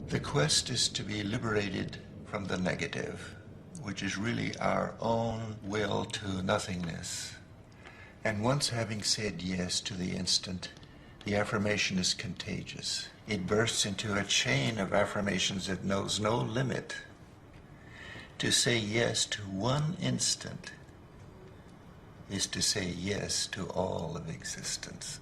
The quest is to be liberated from the negative, which is really our own will to nothingness. And once having said yes to the instant, the affirmation is contagious. It bursts into a chain of affirmations that knows no limit. To say yes to one instant is to say yes to all of existence.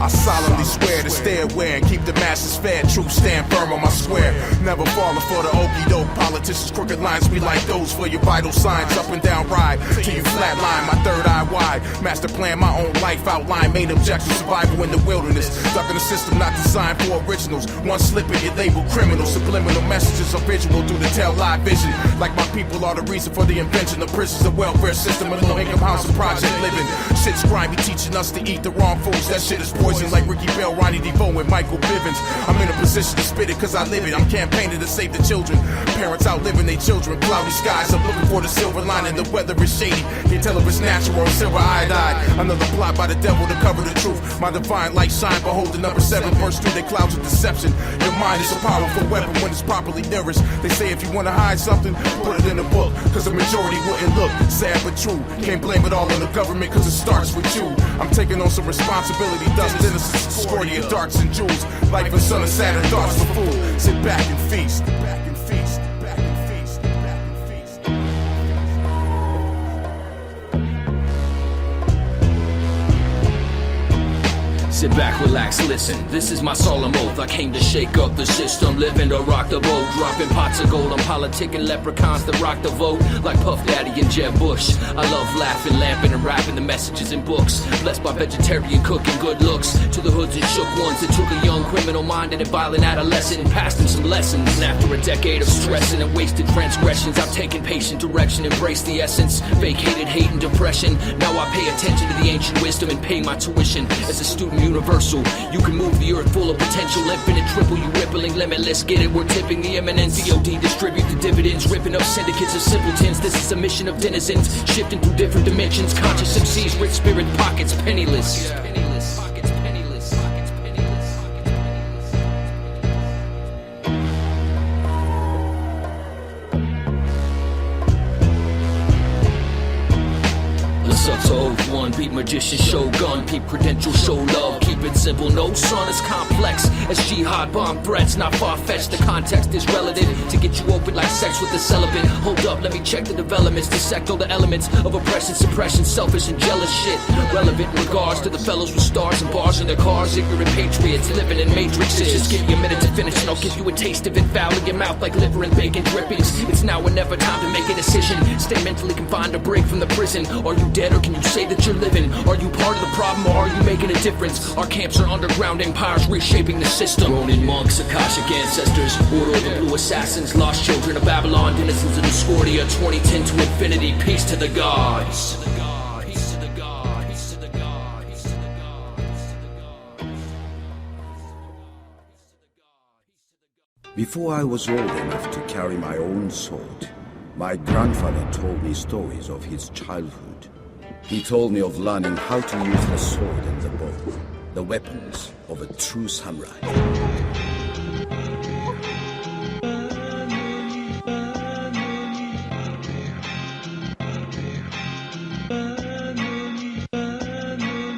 I solemnly swear to stay aware and keep the masses fed. Truth stand firm on my square. Never falling for the okie doke. Politicians' crooked lines be like those for your vital signs. Up and down ride till you flatline. My third eye wide. Master plan my own life outline. Main objective survival in the wilderness. Stuck in a system not designed for originals. One slip and you're labeled criminal. Subliminal messages are visual through the tail live vision. Like my people are the reason for the invention of prisons, a welfare system, a low income house and project living. Shit's grimy, teaching us to eat the wrong foods. That shit is poison. Like Ricky Bell, Ronnie DeVoe, and Michael Bivins. I'm in a position to spit it cause I live it. I'm campaigning to save the children. Parents outliving their children. Cloudy skies, I'm looking for the silver lining. The weather is shady. Can't tell if it's natural or silver iodide. Another plot by the devil to cover the truth. My divine light shine. Behold the number 7 burst through the clouds of deception. Your mind is a powerful weapon when it's properly nourished. They say if you want to hide something, put it in a book. Cause the majority wouldn't look. Sad but true. Can't blame it all on the government cause it starts with you. I'm taking on some responsibility. Denizens, Scordia, darts and jewels. Life and son of Saturn, thoughts for fool. Sit back and feast. Back and feast. Back and feast. Back and feast. Sit back, relax, listen. This is my solemn oath. I came to shake up the system, living to rock the boat, dropping pots of gold. I'm politicking leprechauns that rock the vote, like Puff Daddy and Jeb Bush. I love laughing, lamping, and rapping the messages in books. Blessed by vegetarian cooking, good looks to the hoods and shook ones that took a young criminal minded and violent adolescent and passed him some lessons. And after a decade of stressing and wasted transgressions, I've taken patient direction, embraced the essence, vacated hate and depression. Now I pay attention to the ancient wisdom and pay my tuition as a student universal. You can move the earth full of potential, infinite, triple, you rippling, limitless. Get it, we're tipping the eminence. DOD distribute the dividends, ripping up syndicates of simpletons. This is a mission of denizens, shifting through different dimensions. Conscious MCs, rich spirit, pockets penniless. Pockets penniless. Pockets penniless. What's up to Oath One? Beat magician, shogun, peep credential, show love. Keep it simple, no son, it's complex. As jihad bomb threats, not far-fetched. The context is relative to get you open like sex with the celibate. Hold up, let me check the developments. Dissect all the elements of oppression, suppression, selfish and jealous shit. Relevant in regards to the fellows with stars and bars in their cars. Ignorant patriots living in matrices. Just give me a minute to finish and I'll give you a taste of it. Foul in your mouth like liver and bacon drippings. It's now or never, time to make a decision. Stay mentally confined or break from the prison. Are you dead or can you say that you're living? Are you part of the problem or are you making a difference? Our camps are underground empires reshaping the system. Ronin monks, Akashic ancestors, Ordo of the Blue Assassins, lost children of Babylon, denizens of Discordia, 2010 to infinity, peace to the gods. Peace to the God, peace to the God, peace to the God, peace to the God. Before I was old enough to carry my own sword, my grandfather told me stories of his childhood. He told me of learning how to use the sword and the bow, the weapons of a true samurai.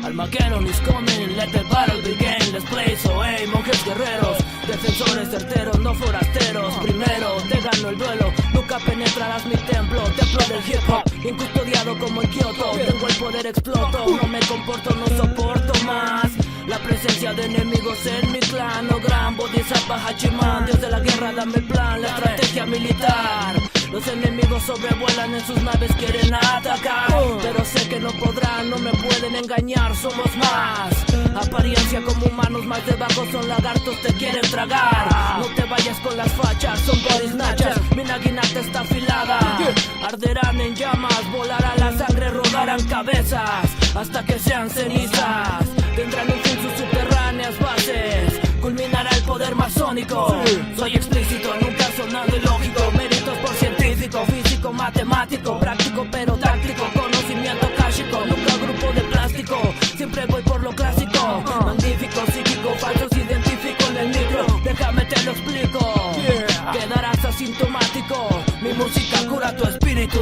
Almaqueros, Nisconen, let the battle begin. Let's play so, hey, monjes guerreros, defensores certeros, no forasteros. Primero te gano el duelo, nunca penetrarás mi templo, templo del hip hop, bien custodiado como en Kioto. Tengo el poder, exploto, no me comporto, no soporto más la presencia de enemigos en mi clan. Oh gran Bodhisattva Hachiman, Dios de la guerra, dame el plan, la estrategia militar. Los enemigos sobrevuelan en sus naves, quieren atacar, pero sé que no podrán, no me pueden engañar, somos más. Apariencia como humanos, más debajo son lagartos, te quieren tragar. No te vayas con las fachas, son body snatchers, mi naginata está afilada. Arderán en llamas, volará la sangre, rodarán cabezas, hasta que sean cenizas. Tendrán un fin sus subterráneas bases, culminará el poder masónico. Soy explícito, nunca sonado ilógico, méritos por científico, físico, matemático, práctico pero táctico, conocimiento cásico, nunca grupo de plástico, siempre voy por lo clásico, magnífico, psíquico, falso identifico en el micro, déjame te lo explico, quedarás asintomático, mi música cura tu espíritu.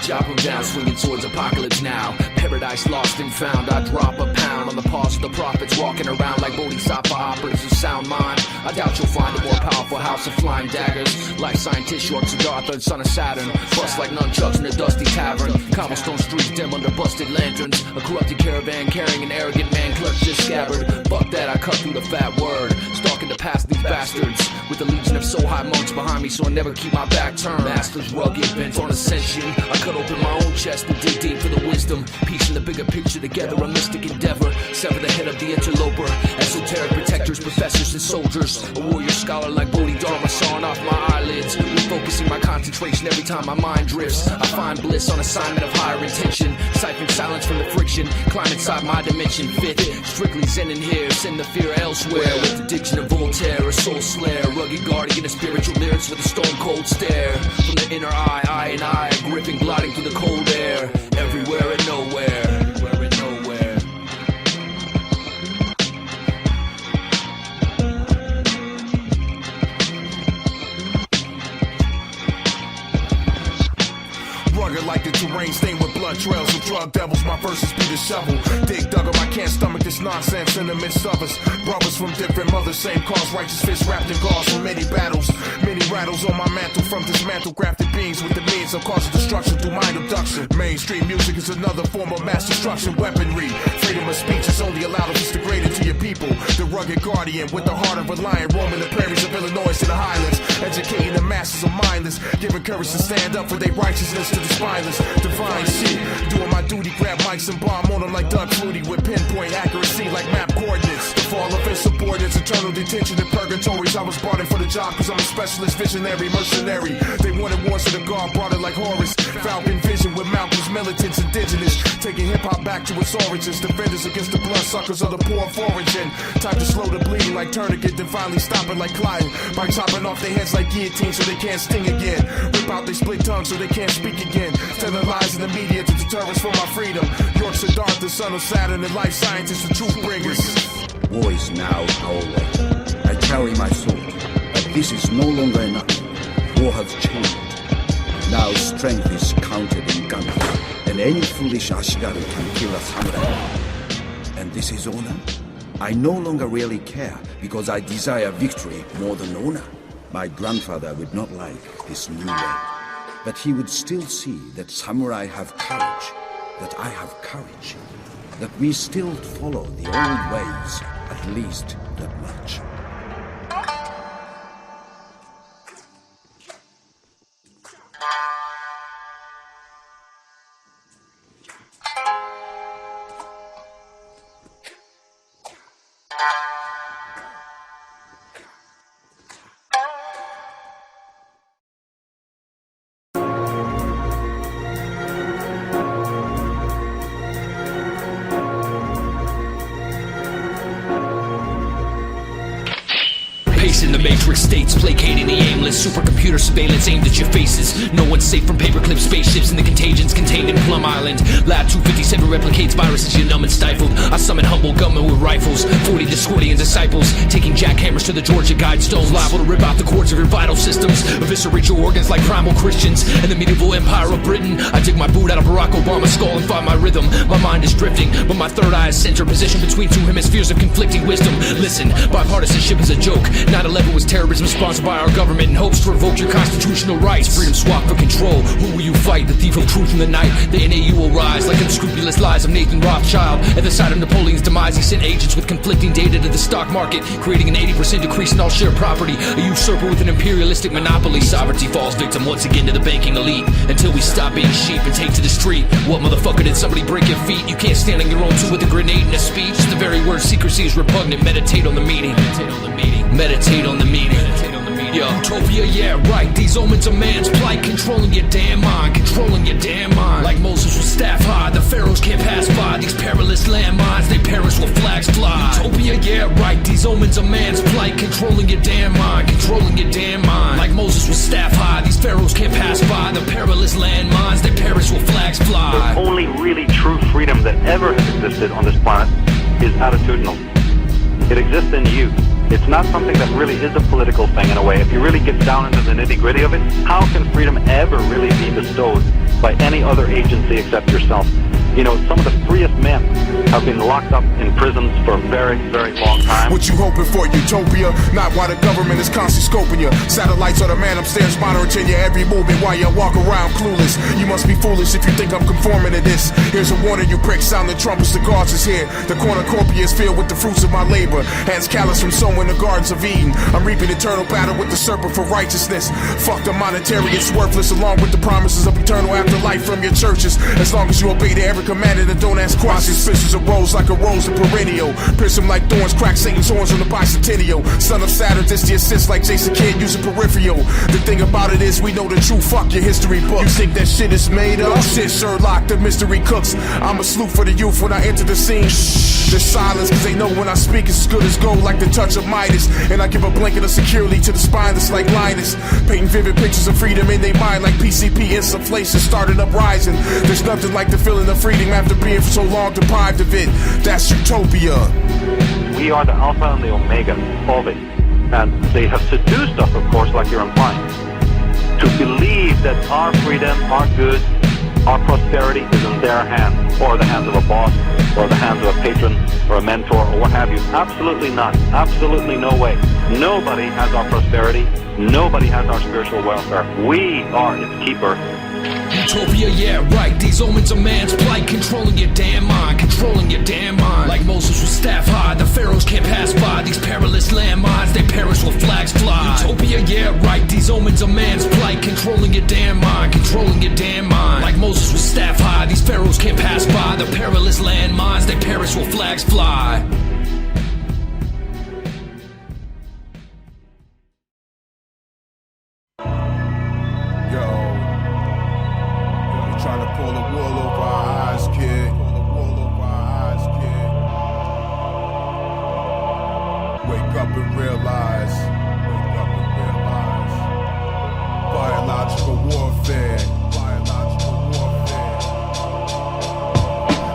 Chop them down, swinging towards apocalypse now. Paradise lost and found. I drop a pound on the paws of the prophets, walking around like bodhisattva operatives of sound mind. I doubt you'll find a more powerful house of flying daggers. Like scientist short Siddhartha and son of Saturn. Bust like nunchucks in a dusty tavern. Cobblestone streets dim under busted lanterns. A corrupted caravan carrying an arrogant man clutched his scabbard. Fuck that, I cut through the fat word. Stalking the past these bastards. With a legion of so high monks behind me, so I never keep my back turned. Masters rugged, bent on ascension. I cut open my own chest and dig deep for the wisdom. Piecing the bigger picture together, a mystic endeavor. Sever the head of the interloper. Esoteric protectors, professors, and soldiers. A warrior scholar like Bodhidharma sawing off my eyelids. Refocusing my concentration every time my mind drifts. I find bliss on assignment of higher intention. Siphon silence from the friction. Climb inside my dimension. Fit, strictly zen in here. Send the fear elsewhere. With the diction of Voltaire, a soul slayer. Rugged guardian of spiritual lyrics with a stone cold stare. From the inner eye and eye. Gripping, gliding through the cold air. Everywhere and nowhere. Everywhere and nowhere. Rugged like the terrain stained with blood trails of drug devils. My verses be the shovel. Dig dug up, I can't stomach this nonsense in the midst of us. Brothers from different mothers, same cause. Righteous fists wrapped in gauze from many battles. Many rattles on my mantle from dismantled grafted beings with the means of causing destruction through mind abduction. Mainstream music is another form of mass destruction weaponry. Freedom of speech is only allowed if it's degraded to your people. The rugged guardian with the heart of a lion, roaming the prairies of Illinois to the highlands. Educating the masses of mindless, giving courage to stand up for their righteousness to the spineless. Divine shit, doing my duty, grab mics and bomb on them like Doug Flutie with pinpoint accuracy like map coordinates. The fall of insubordinates, eternal detention in purgatories. I was brought in for the job cause I'm a specialist, visionary, mercenary. They wanted wars of the God, brought it like Horus. Falcon vision with Malcolm's militants, indigenous. Taking hip-hop back to its origins. Defenders against the bloodsuckers of the poor foraging. Time to slow the bleeding like tourniquet, then finally stop it like Clyde. By chopping off their heads like guillotine so they can't sting again. Rip out their split tongues so they can't speak again. Telling lies in the media to deter us from our freedom. York Siddhartha, son of Saturn, and life scientists, the truth bringers. War is now our way. I carry my sword, but this is no longer enough. War has changed. Now strength is counted in guns, and any foolish Ashigaru can kill a samurai. And this is honor? I no longer really care, because I desire victory more than honor. My grandfather would not like this new way, but he would still see that samurai have courage, that I have courage, that we still follow the old ways, at least that much. In the matrix states, placating the aimless. Supercomputer surveillance aimed at your faces. No one's safe from paperclip spaceships and the contagions contained in Plum Island. Lab 257 replicates viruses you numb and stifled. I summon humble gunmen with rifles, 40 Discordian disciples, taking jackhammers to the Georgia Guidestones, liable to rip out the cords of your vital systems, eviscerate your organs like primal Christians. In the medieval empire of Britain, I dig my boot out of Barack Obama's skull and find my rhythm. My mind is drifting, but my third eye is center, positioned between two hemispheres of conflicting wisdom. Listen, bipartisanship is a joke. 9/11 was terrorism sponsored by our government in hopes to revoke your constitutional rights. Freedom swap for control. Who will you fight? The thief of truth in the night. The NAU will rise like unscrupulous lies of Nathan Rothschild. At the side of Napoleon's demise, he sent agents with conflicting data to the stock market, creating an 80% decrease in all share property. A usurper with an imperialistic monopoly. Sovereignty falls victim once again to the banking elite. Until we stop being sheep and take to the street. What motherfucker did somebody break your feet? You can't stand on your own two with a grenade in a speech. The very word secrecy is repugnant. Meditate on the meaning. Meditate on the meaning. Meditate on the meaning. Meditate on the meaning. Utopia, yeah, right. These omens of man's plight, controlling your damn mind, controlling your damn mind. Like Moses with staff high, the pharaohs can't pass by. These perilous landmines, they perish where flags fly. Utopia, yeah, right. These omens of man's plight, controlling your damn mind, controlling your damn mind. Like Moses with staff high, these pharaohs can't pass by. The perilous landmines, they perish where flags fly. The only really true freedom that ever has existed on this planet is attitudinal. It exists in you. It's not something that really is a political thing in a way. If you really get down into the nitty-gritty of it, how can freedom ever really be bestowed by any other agency except yourself? You know, some of the freest men have been locked up in prisons for a very, very long time. What you hoping for, Utopia? Not while the government is constantly scoping you. Satellites are the man upstairs monitoring your every movement while you walk around clueless. You must be foolish if you think I'm conforming to this. Here's a warning, you pricks, sound the trumpets, the guards is here. The cornucopia is filled with the fruits of my labor. Hands callous from sowing the gardens of Eden. I'm reaping eternal battle with the serpent for righteousness. Fuck the monetary, it's worthless, along with the promises of eternal afterlife from your churches. As long as you obey to every commanded and don't ask questions. Suspicious arose like a rose of perennial. Pierce him like thorns, crack Satan's horns on the bicentennial. Son of Saturn, this the assist like Jason Kidd using peripheral. The thing about it is we know the truth, fuck your history book. You think that shit is made up? No shit, Sherlock, the mystery cooks. I'm a sleuth for the youth when I enter the scene. There's silence cause they know when I speak it's as good as gold like the touch of Midas. And I give a blanket of security to the spineless like Linus. Painting vivid pictures of freedom in their mind like PCP insufflation starting uprising. There's nothing like the feeling of freedom after being for so long deprived of it. That's Utopia. We are the alpha and the omega of it. And they have seduced us, of course, like you're implying, to believe that our freedom, our good, our prosperity is in their hands, or the hands of a boss, or the hands of a patron, or a mentor, or what have you. Absolutely not. Absolutely no way. Nobody has our prosperity. Nobody has our spiritual welfare. We are its keeper. Utopia, yeah, right. These omens of man's plight, controlling your damn mind, controlling your damn mind. Like Moses with staff high, the pharaohs can't pass by. These perilous landmines, they perish where flags fly. Utopia, yeah, right. These omens of man's plight, controlling your damn mind, controlling your damn mind. Like Moses with staff high, these pharaohs can't pass by. The perilous landmines, they perish where flags fly. Trying to pull the wool over our eyes, kid. Pull the wool over our eyes, kid. Wake up and realize. Wake up and realize. Biological warfare. Biological warfare.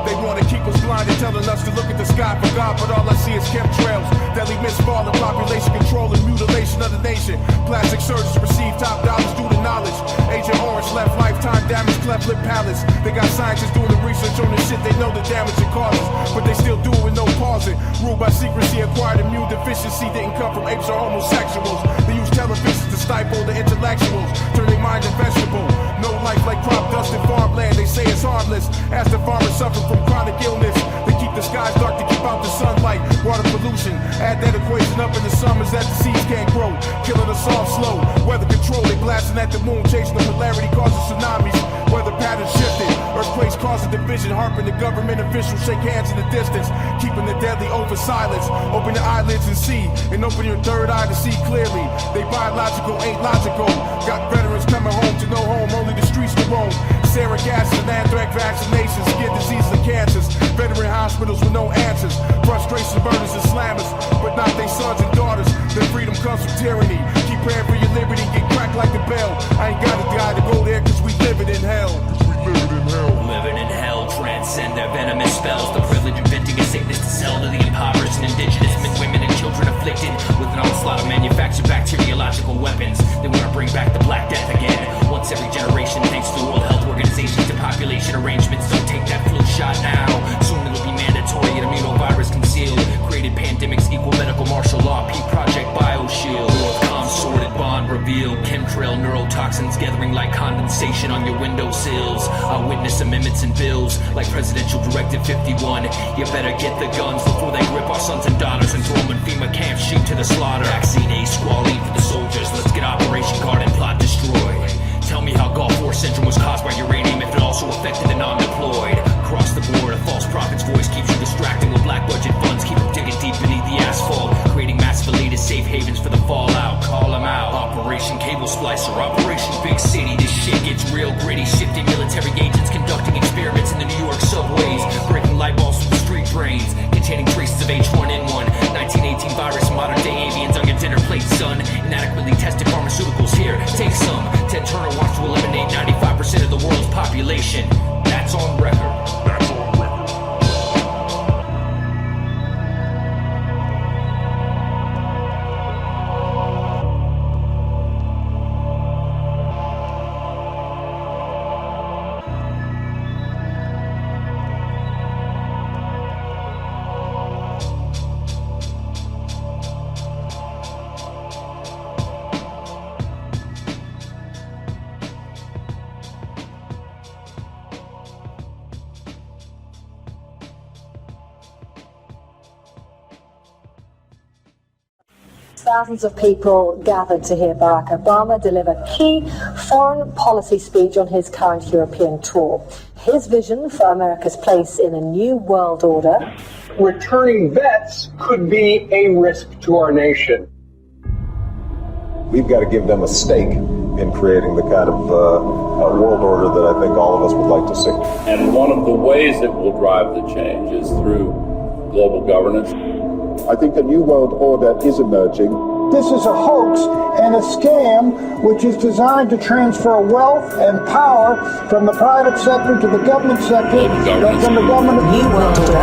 They want to keep us blinded, telling us to look at the sky for God, but all I see is chemtrails. Deadly misfall and population control and mutilation of the nation. Plastic surgeons receive top dollars due to knowledge. Agent Orange left lifetime damage, cleft lip palace. They got scientists doing the research on this shit, they know the damage it causes, but they still do it with no pausing. Ruled by secrecy, acquired immune deficiency didn't come from apes or homosexuals. They use televisions to stifle the intellectuals, turn their mind to vegetable. No life like crop dust in farmland, they say it's harmless. As the farmers suffer from chronic illness, they keep the skies dark to keep out the sunlight. Water pollution, add that equation up in the summers that the seeds can't grow. Killing us off slow, weather control, they blasting at the moon, chasing the polarity, causing tsunamis. Weather patterns shifted, earthquakes causing division, harping the government officials, shake hands in the distance, keeping the deadly over silence. Open your eyelids and see, and open your third eye to see clearly. They biological, ain't logical. Got veterans coming home to no home, only the streets to roam. Sarin gas and anthrax vaccinations, skin diseases and cancers. Veteran hospitals with no answers. Frustration burners and slammers, but not their sons and daughters. Their freedom comes from tyranny. Keep praying for your liberty, get cracked like the bell. I ain't got a guy to go there cause we living in hell. Living in hell, transcend their venomous spells. The privilege of inventing a sickness to sell to the impoverished and indigenous men, women, and children afflicted with an onslaught of manufactured bacteriological weapons. They want to bring back the Black Death again. Once every generation, thanks to the World Health Organization, to population arrangements. Don't take that flu shot now. Soon it'll be mandatory, an immunovirus concealed. Created pandemics, equal medical martial law, Peak Project BioShield. WorldCom sorted bond revealed. Chemtrail neurotoxins gathering like condensation on your windowsills. Eyewitness amendments and bills like Presidential Directive 51. You better get the guns before they grip our sons and daughters and throw them in FEMA camps, shoot to the slaughter. Vaccine A, squalene for the soldiers. Let's get Operation Garden Plot destroyed. Tell me how Gulf War syndrome was caused by uranium if it also affected the non-deployed. Across the board, a false prophet's voice keeps you distracting with black budget funds. Keep them digging deep beneath the asphalt, creating massive elitist safe havens for the fallout. Call them out. containing traces of H1N1. 1918 virus, modern day avians on your dinner plate, son. Inadequately tested pharmaceuticals here, take some. Ted Turner wants to eliminate 95% of the world's population. That's on record. That's on record. Thousands of people gathered to hear Barack Obama deliver key foreign policy speech on his current European tour. His vision for America's place in a new world order. Returning vets could be a risk to our nation. We've got to give them a stake in creating the kind of world order that I think all of us would like to see. And one of the ways it will drive the change is through global governance. I think a new world order is emerging. This is a hoax and a scam which is designed to transfer wealth and power from the private sector to the government sector, from the government. New world order.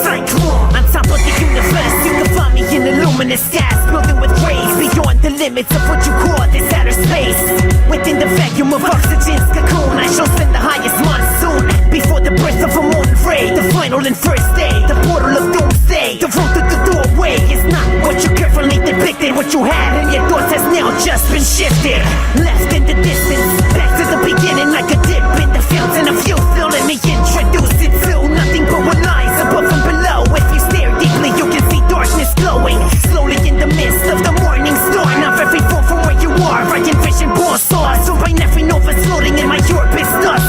Si-Klon, on top of the universe, you can find me in the luminous skies, building with rays beyond the limits of what you call this outer space. Within the vacuum of oxygen's cocoon, I shall spend the highest monsoon before the birth of a morning ray, the final and first day, the portal of doomsday. The road to the doorway is not what you carefully depicted. What you had in your thoughts has now just been shifted, left in the distance, back to the beginning like a dip in the fountain of youth. Let me introduce it to nothing but what lies above and below. If you stare deeply, you can see darkness glowing slowly in the midst of the morning star. Now every fall from where you are, I envision ball saws. So by every nova floating in my orbit's dust.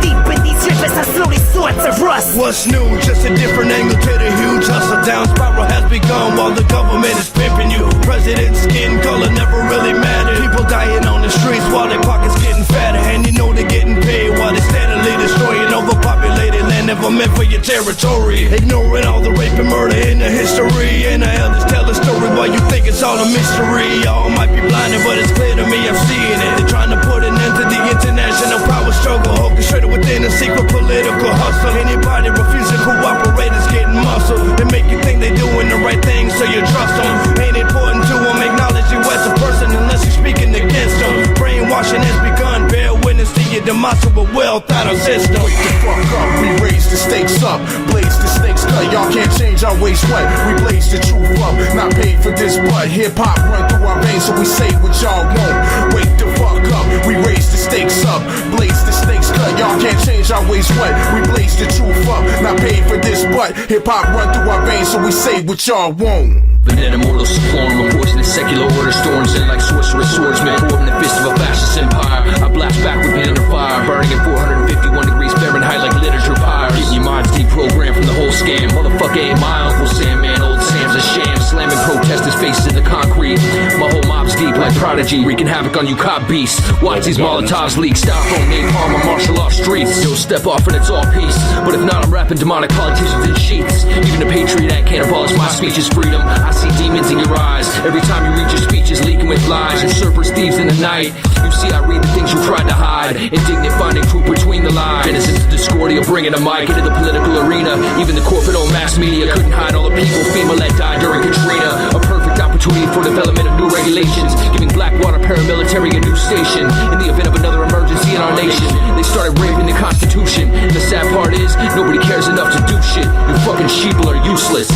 Deep in these rivers, I slowly start to rust. What's new? Just a different angle to the huge hustle. Down spiral has begun while the government is pimping you. President's skin color never really mattered. People dying on the streets while their pockets getting fatter. And you know they're getting paid while they're steadily destroying overpopulated land never meant for your territory. Ignoring all the rape and murder in the history. And the elders tell the story while you think it's all a mystery. Y'all might be blinded, but it's clear to me I'm seeing it. They're trying to put an end to the international power struggle, orchestrated within a secret political hustle. Anybody refusing to cooperate is getting muscled. They make you think they're doing the right thing, so you trust them. Ain't important to them, acknowledge you as a person unless you're speaking against them. Brainwashing has begun, bear witness to your demise of a well-thought-out system. Wake the fuck up, we raise the stakes up, blaze the stakes cut. Y'all can't change our ways what? We blaze the truth up, not paid for this, but hip-hop run through our veins, so we say what y'all won't. Wake the fuck up, we raise the stakes up, blaze the stakes cut. Y'all can't change our ways what? We blaze the truth up, not paid for this, but hip-hop run through our veins, so we say what y'all won't. Venenum, Ordo, Seclorum, a poisonous secular order storms in like sorcerous swordsmen, probing the fist of a fascist empire. I blast back with pen and fire, burning at 451 degrees Fahrenheit like literature pyres. Getting your minds deprogrammed from the whole scam. Motherfucker ain't my Uncle Sam, man, old Sam's a sham. Slamming protesters' faces in the concrete. My whole mob's deep like Prodigy, wreaking havoc on you cop beasts. Watch these Molotovs leak, styrofoam, napalm on martial law streets. You'll step off and it's all peace, but if not, I'm rapping demonic politicians in sheets. Even a patriot act can't abolish my speech is freedom. I see demons in your eyes every time you read your speeches leaking with lies. Usurpers, thieves in the night. You see, I read the things you tried to hide. Indignant finding truth between the lines. Denizens of discordia, bringing a mic into the political arena. Even the corporate-owned mass media couldn't hide all the people FEMA let die during Katrina. A perfect opportunity for development of new regulations, giving Blackwater paramilitary a new station in the event of another emergency in our nation. They started raping the Constitution, and the sad part is nobody cares enough to do shit. You fucking sheeple are useless.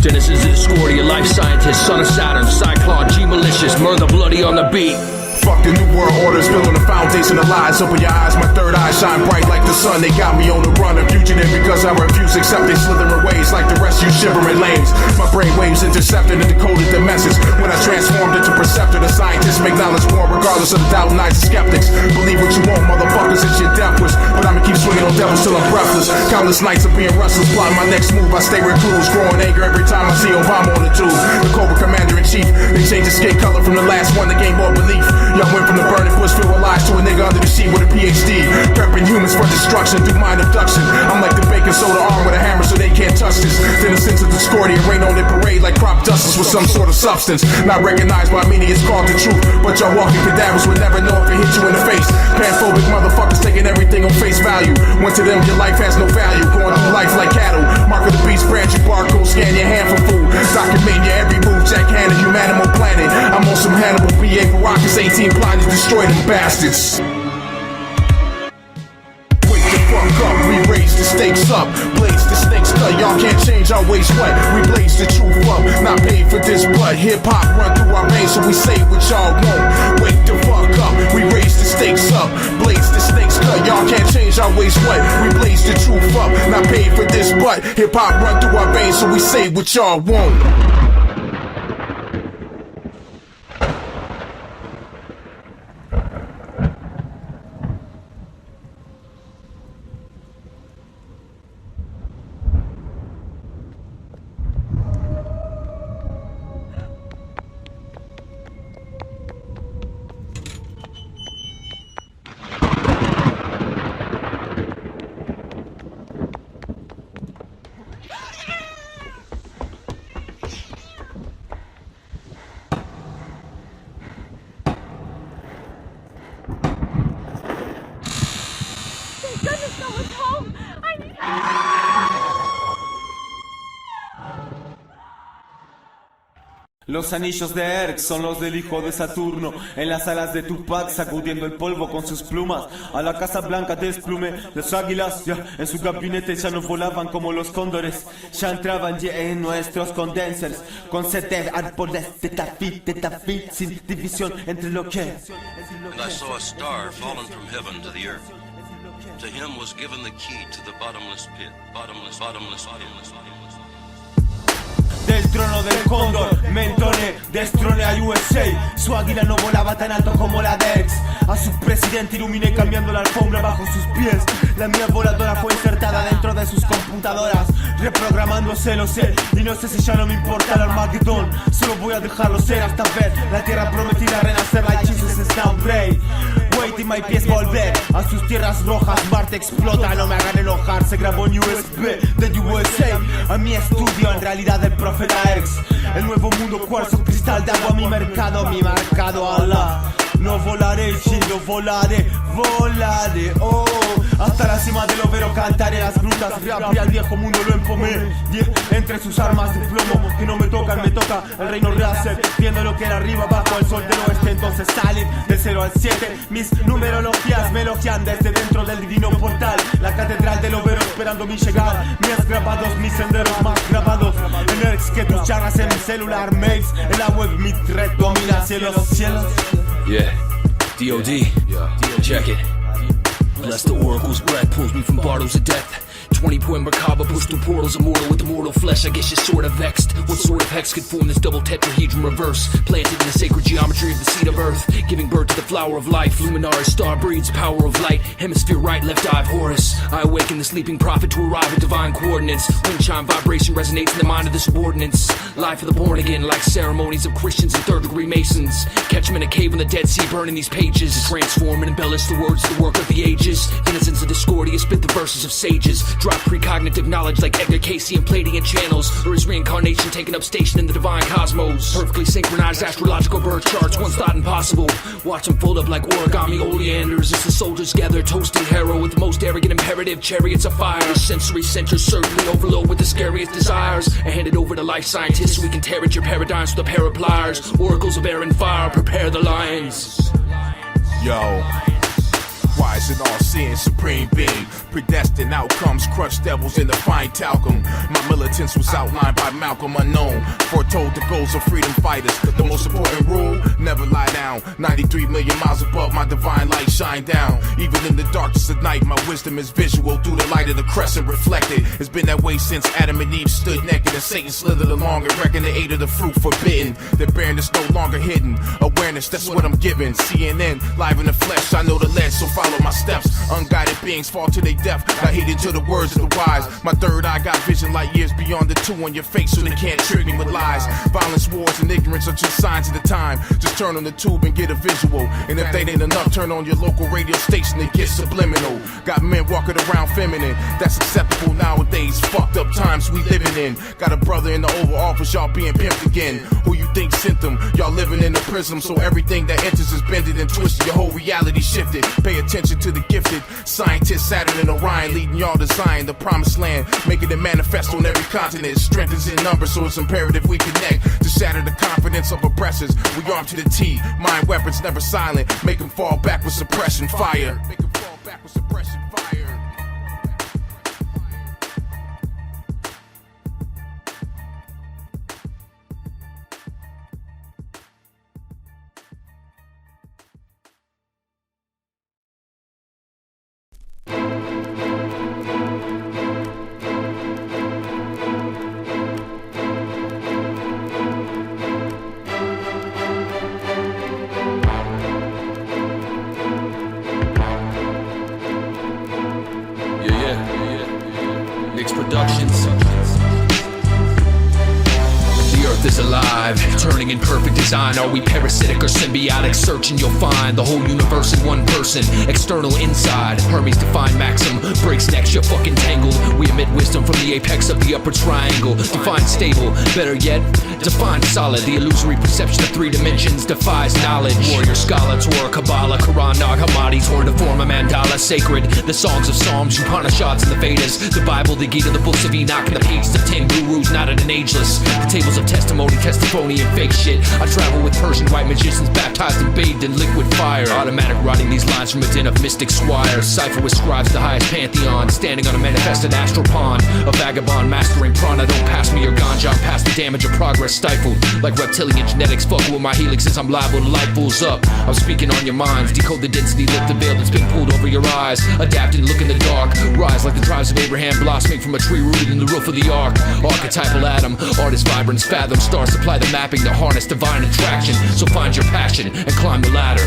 Denizens of discordia, life scientist, son of Saturn, Si-Klon, Malicious, murder bloody on the beat. Fuck the new world orders, building the foundation of lies. Open your eyes, my third eye shine bright like the sun. They got me on the run, a fugitive because I refuse to accept they slithering ways like the rest you shivering lames. My brain waves intercepted and decoded the message. When I transformed into perceptor, the scientists make knowledge born regardless of the doubt and eyes of skeptics. Believe what you want, motherfuckers, it's your death wish. But I'ma keep swinging on devils till I'm breathless. Countless nights of being restless, plotting my next move. I stay recluse, growing anger every time I see Obama on the tube. The Cobra Commander-in-Chief, they changed the skin color from the last one to gain more belief. Y'all went from the burning bush filled with lies to a nigga under the sheet with a PhD, prepping humans for destruction through mind abduction. I'm like the baking soda arm with a hammer so they can't touch this. innocence of discordia rain on their parade like crop dusters with some sort of substance. Not recognized by many, it's called the truth. But y'all walking cadavers would never know if it hit you in the face. Panphobic motherfuckers taking everything on face value. When to them your life has no value. Going through life like cattle. Mark of the beast, brand your barcode, scan your hand for food. Document your every move, Jack Hanna, Humanimal Planet. I'm on some Hannibal, B.A. Baracus, 18 plotting to destroy them bastards. Up, we raise the stakes up, blaze the snakes cut. Y'all can't change our ways, what? We blaze the truth up, not paid for this blood. Hip-hop run through our veins, so we say what y'all won't. Wake the fuck up, we raise the stakes up, blaze the snakes cut. Y'all can't change our ways, what? We blaze the truth up, not paid for this blood. Hip-hop run through our veins, so we say what y'all won't. Los anillos de Erks son los del hijo de Saturno. En las alas de Tupac sacudiendo el polvo con sus plumas. A la Casa Blanca desplume las águilas. Ya en su gabinete ya no volaban como los cóndores. Ya entraban ya en nuestros condensers. Con sed de árboles de tafit, sin división entre lo que. And I saw a star fallen from heaven to the earth. To him was given the key to the bottomless pit. Bottomless pit. Del trono del cóndor, Mentone, destrone a USA. Su águila no volaba tan alto como la de Erks. A su presidente iluminé cambiando la alfombra bajo sus pies. La mía voladora fue insertada dentro de sus computadoras, reprogramándose, lo sé. Y no sé si ya no me importa el Armagedón. Solo voy a dejarlo ser hasta ver la tierra prometida renacer like Jesus is now Bray. Wait y my pies volver a sus tierras rojas. Marte explota, no me hagan enojar. Se grabó en USB de USA. A mi estudio, en realidad el profeta Erks. El nuevo mundo, cuarzo, cristal de agua. Mi mercado, Allah. No volaré, yo volaré, oh. Hasta la cima del overo cantaré las grutas. Rapeé al viejo mundo, lo empomé. Entre sus armas de plomo que no me tocan, me toca el reino rehacer. Viendo lo que era arriba, bajo el sol del oeste. Entonces salir del 0 al 7. Mis numerologías me elogian desde dentro del divino portal. La catedral del overo esperando mi llegar. Mis grabados, mis senderos más grabados. En Erks que tus charlas en mi celular. Mails, en la web mi red domina cielos. Yeah, D.O.D. Check it. Bless the oracle's breath, pulls me from bottles of death. 20-point Merkaba pushed through portals immortal with immortal flesh. I guess you're sort of vexed. What sort of hex could form this double tetrahedron reverse? Planted in the sacred geometry of the seed of earth, giving birth to the flower of life. Luminary star breeds power of light. Hemisphere right, left eye of Horus. I awaken the sleeping prophet to arrive at divine coordinates. Wind chime vibration resonates in the mind of the subordinates. Life of the born again, like ceremonies of Christians and third-degree Masons. Catch them in a cave in the Dead Sea, burning these pages. Transform and embellish the words of the work of the ages. Denizens of Discordia spit the verses of sages. Drop precognitive knowledge like Edgar Casey and Palladian channels. Or his reincarnation taking up station in the divine cosmos. Perfectly synchronized astrological birth charts, once thought impossible. Watch them fold up like origami oleanders as the soldiers gather, toasting hero with the most arrogant imperative, chariots of fire. Sensory centers certainly overload with the scariest desires. And hand it over to life scientists so we can tear at your paradigms with a pair of pliers. Oracles of air and fire, prepare the lions. Yo. Wise and all-seeing supreme being, predestined outcomes, crush devils in the fine talcum. My militance was outlined by Malcolm Unknown, foretold the goals of freedom fighters. The most important rule, never lie down. 93 million miles above, my divine light shine down. Even in the darkness of night, my wisdom is visual through the light of the crescent reflected. It's been that way since Adam and Eve stood naked and Satan slithered along and reckoned they ate of the fruit forbidden. Their barrenness no longer hidden. Awareness, that's what I'm giving. CNN, live in the flesh, I know the lead, so follow my steps. Unguided beings fall to their death, not heeding to the words of the wise. My third eye got vision like years beyond beyond the two on your face so they can't trick me with lies. Violence, wars, and ignorance are just signs of the time. Just turn on the tube and get a visual. And if that ain't enough, turn on your local radio station and get subliminal. Got men walking around feminine, that's acceptable nowadays. Fucked up times we living in. Got a brother in the Oval Office, y'all being pimped again. Who you think sent them? Y'all living in a prism, so everything that enters is bended and twisted. Your whole reality shifted. Pay attention to the gifted scientists, Saturn and Orion, leading y'all to Zion, the promised land, making it manifest on every continent. Strength is in numbers, so it's imperative we connect to shatter the confidence of oppressors. We armed to the T, mind weapons never silent. Make them fall back with suppression fire. Make them fall back with suppression fire. Is alive, turning in perfect design. Are we parasitic or symbiotic? Searching you'll find the whole universe in one person, external inside. Hermes define maxim, breaks necks, you're fucking tangled. We emit wisdom from the apex of the upper triangle. Define stable, better yet, define solid. The illusory perception of three dimensions defies knowledge. Warrior, scholar, Torah, Kabbalah, Quran, Nag Hammadi, torn to form a mandala. Sacred, the songs of Psalms, Upanishads and the Vedas, the Bible, the Gita, the books of Enoch, and the pages of 10 gurus, knotted and ageless. The tables of testimony, and fake shit. I travel with Persian white magicians, baptized and bathed in liquid fire. Automatic writing these lines from a den of mystic squires. Cipher with scribes, the highest pantheon, standing on a manifested astral pond. A vagabond mastering prana. Don't pass me your ganja, I'm past the damage of progress stifled. Like reptilian genetics, fucking with my helixes, I'm liable to light bulls up. I'm speaking on your minds, decode the density, lift the veil that's been pulled over your eyes. Adapt and look in the dark, rise like the tribes of Abraham, blossoming from a tree rooted in the roof of the ark. Archetypal atom, artist vibrance, fathom, stars supply the mapping to harness divine attraction. So find your passion and climb the ladder.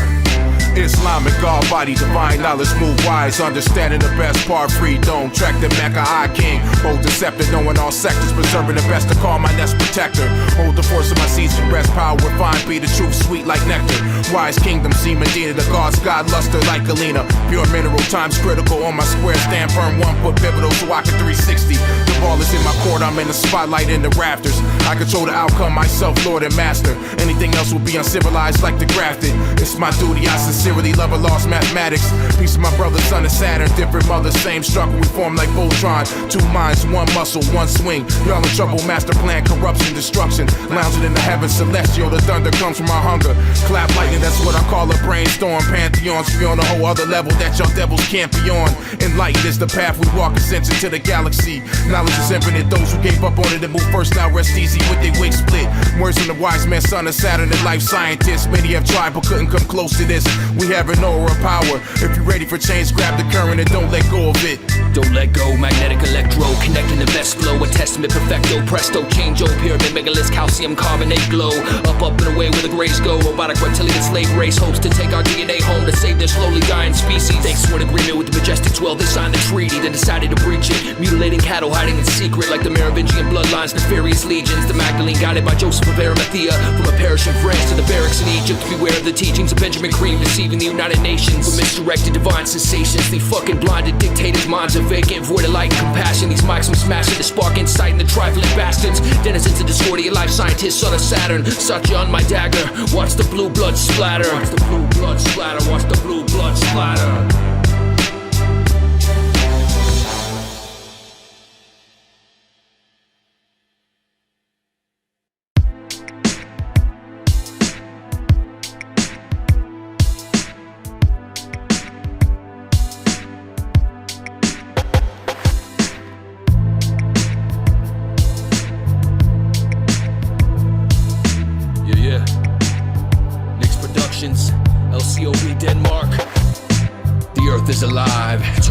Islamic, God body, divine knowledge, move wise, understanding the best part, freedom, track the Mecca, I king, hold the scepter, knowing all sectors, preserving the best to call my nest protector, hold the force of my seeds to rest, power fine, be the truth, sweet like nectar, wise kingdom, see Medina, the gods, God, luster like Galena, pure mineral, times critical, on my square, stand firm, 1 foot pivotal, so I can 360, the ball is in my court, I'm in the spotlight in the rafters, I control the outcome, myself, Lord and Master, anything else will be uncivilized like the grafted, it's my duty, I sincerely love or lost mathematics. Piece of my brother, son of Saturn, different mothers, same struggle, we form like Voltron. 2 minds, 1 muscle, 1 swing. Y'all in trouble, master plan, corruption, destruction. Lounging in the heavens, celestial, the thunder comes from our hunger. Clap lightning, that's what I call a brainstorm. Pantheons, we on a whole other level that y'all devils can't be on. Enlightened is the path we walk, ascension to the galaxy. Knowledge is infinite, those who gave up on it and move first now rest easy with their wig split. Words from the wise man, son of Saturn, and life scientists. Many have tried but couldn't come close to this. We have an aura of power. If you're ready for change, grab the current and don't let go of it. Don't let go, magnetic electro, connecting the best flow, a testament perfecto, presto, change, pyramid, megalith, calcium, carbonate, glow. Up and away where the grays go, robotic reptilian slave race hopes to take our DNA home to save their slowly dying species. Thanks to an agreement with the majestic 12, they signed the treaty, then decided to breach it. Mutilating cattle, hiding in secret like the Merovingian bloodlines, nefarious legions. The Magdalene guided by Joseph of Arimathea, from a parish in France to the barracks in Egypt. Beware of the teachings of Benjamin Cream, deceiving the United Nations with misdirected divine sensations. The fucking blinded dictators' minds are vacant, void of light and compassion. These mics I'm smashing to spark insight in the trifling bastards. Denizens of discordia, life scientist, son of Saturn. Satya on my dagger, watch the blue blood splatter. Watch the blue blood splatter, watch the blue blood splatter.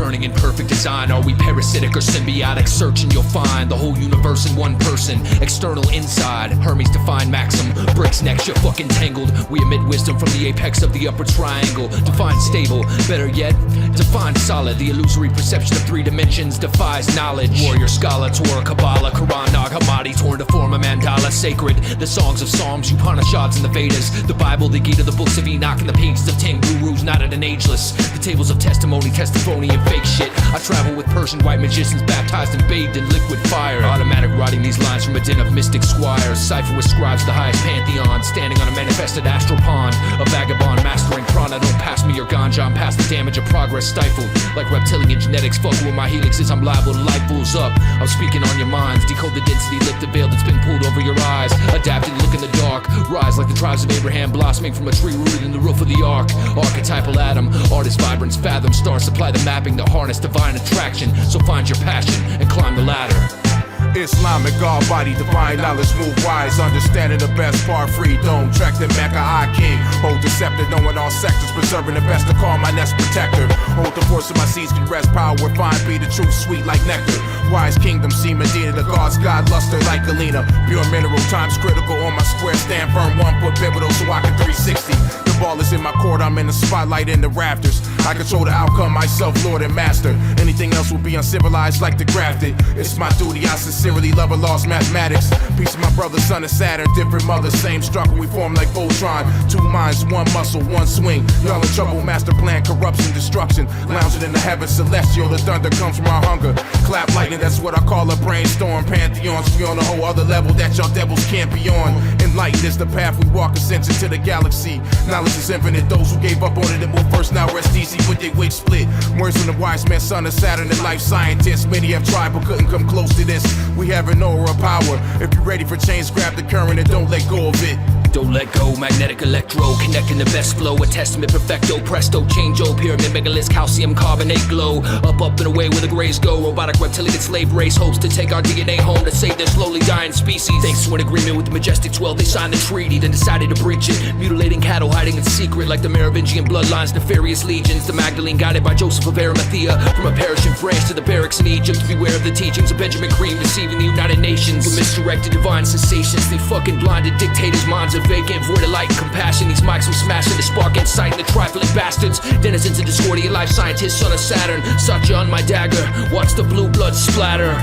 returning in perfect design. Are we parasitic or symbiotic? Searching you'll find the whole universe in one person, external inside. Hermes define maxim, breaks necks you're fucking tangled. We emit wisdom from the apex of the upper triangle. Define stable, better yet, define solid. The illusory perception of 3 dimensions defies knowledge. Warrior, scholar, Torah, Kabbalah, Quran, Nag Hammadi, torn to form a mandala. Sacred, the songs of Psalms, Upanishads and the Vedas, the Bible, the Gita, the books of Enoch, and the pages of 10 gurus, knotted and ageless. The tables of testimony, and fake shit. I travel with Persian white magicians, baptized and bathed in liquid fire. Automatic writing these lines from a den of mystic squires. Cipher with scribes, the highest pantheon, standing on a manifested astral pond. A vagabond mastering prana. Don't pass me your ganja, I'm past the damage of progress stifled. Like reptilian genetics, fuck with my helixes, I'm liable to light bulls up. I'm speaking on your minds, decode the density, lift the veil that's been pulled over your eyes. Adapted, look in the dark, rise like the tribes of Abraham, blossoming from a tree rooted in the roof of the ark. Archetypal atom, artist vibrance, fathom, stars supply the mapping to harness divine attraction. So find your passion and climb the ladder. Islamic, God body, divine knowledge, move wise, understanding the best part, freedom, track the Mecca, I king, hold the scepter, knowing all sectors, preserving the best to call my nest protector, hold the force of my seeds can rest, power fine, be the truth, sweet like nectar, wise kingdom, see Medina, the gods, God, luster like Alina, pure mineral, times critical, on my square, stand firm, 1 foot pivotal, so I can 360, the ball is in my court, I'm in the spotlight in the rafters, I control the outcome, myself, Lord and Master, anything else will be uncivilized like the grafted, it's my duty, I sincerely love a lost mathematics. Piece of my brother, son of Saturn, different mothers, same struggle, we form like Voltron. 2 minds, 1 muscle, 1 swing. Y'all in trouble, master plan, corruption, destruction. Lounging in the heavens, celestial, the thunder comes from our hunger. Clap lightning, that's what I call a brainstorm. Pantheons, we on a whole other level that y'all devils can't be on. Enlightened is the path we walk, ascension to the galaxy. Knowledge is infinite, those who gave up on it and moved first now rest easy with their wig split. Words from the wise man, son of Saturn, and life scientists. Many have tried but couldn't come close to this. We have an aura of power. If you're ready for change, grab the current and don't let go of it. Don't let go, magnetic electro, connecting the best flow, a testament perfecto, presto, change-o, pyramid, megalith, calcium, carbonate, glow, up and away where the grays go, robotic reptilian slave race hopes to take our DNA home to save their slowly dying species. Thanks to an agreement with the majestic 12, they signed the treaty, then decided to breach it, mutilating cattle, hiding in secret like the Merovingian bloodlines, nefarious legions, the Magdalene guided by Joseph of Arimathea, from a parish in France to the barracks in Egypt, beware of the teachings of Benjamin Cream, deceiving the United Nations, with misdirected divine sensations, they fucking blinded dictators' minds of vacant, void of light and compassion. These mics I'm smashing to spark insight in the trifling bastards. Denizens of discordia, life scientist, son of Saturn. Satya on my dagger, watch the blue blood splatter.